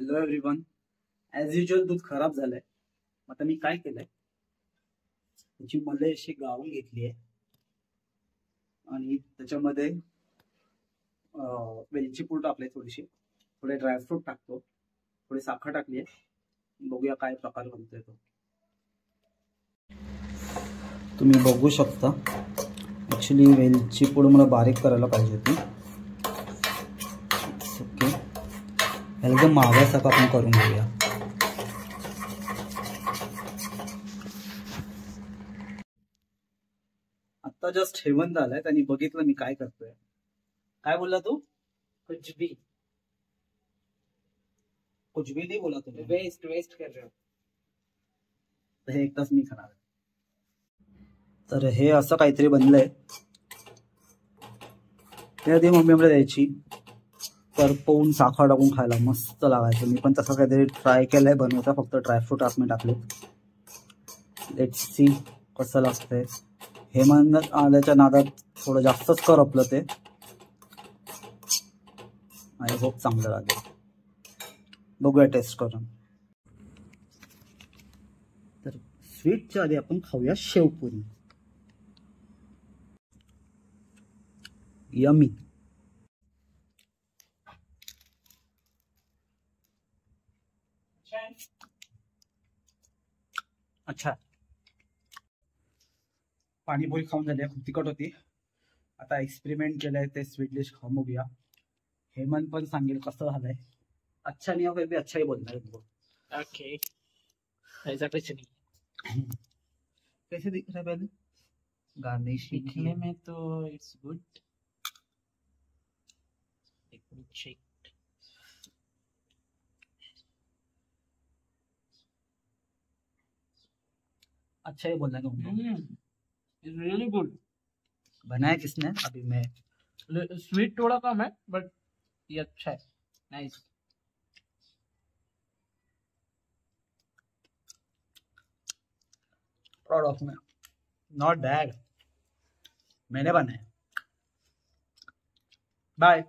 Hello everyone. As usual दूध खराब झालंय. आता मी काय केलंय, त्याची मलई अशी गाळून घेतली आहे आणि त्याच्यामध्ये वेलची पूड टाकली, थोडीशी थोडे ड्रायफ्रूट टाकतो, थोडी साखर टाकली आहे. बघूया काय प्रकार बनतोय तो. तुम्ही बघू शकता, ॲक्च्युली वेलची पूड मला बारीक करायला पाहिजे होती. ओके, एकदम माव्यासारखं आपण करून घेऊया. आता जस्ट हेवंत आलाय, त्यांनी बघितलं मी काय करतोय. काय बोलला तू? कुछ भी नाही बोला तुम्ही. वेस्ट कर रहे हो. हे एक तास मी खाणार. तर हे असं काहीतरी बनलंय. ते आधी मम्मी मला द्यायची, करपवून साखर टाकून खायला मस्त लागायचं. मी पण तसं काहीतरी ट्राय केलंय बनवता, फक्त ड्रायफ्रूट आतमध्ये टाकले. लेट्स सी कसं लागतंय. हेमंत आल्याच्या नादात थोडं जास्तच करपलं ते. आय होप चांगलं लागेल. बघूया टेस्ट करून. तर स्वीटच्या आधी आपण खाऊया शेवपुरी. यमी. अच्छा, पाणीपुरी खाऊन झाली, खूप तिखट होती. आता एक्सपेरिमेंट केलंय ते स्वीट डिश खाऊन बघूया. हेमंत पण सांगेल कसं झालंय. अच्छा नहीं होगा भी अच्छा ही बोलना है. ओके, ऐसा कुछ नहीं. कैसे दिख रहा है पहले? गार्निश दिखने में तो इट्स गुड. चेक. अच्छा ही बोलना है. It's really good. बनाया किसने? अभी मैं. स्वीट थोड़ा कम है बट ये अच्छा है. Nice. Proud of me. Not bad. मैंने बनाया. बाय.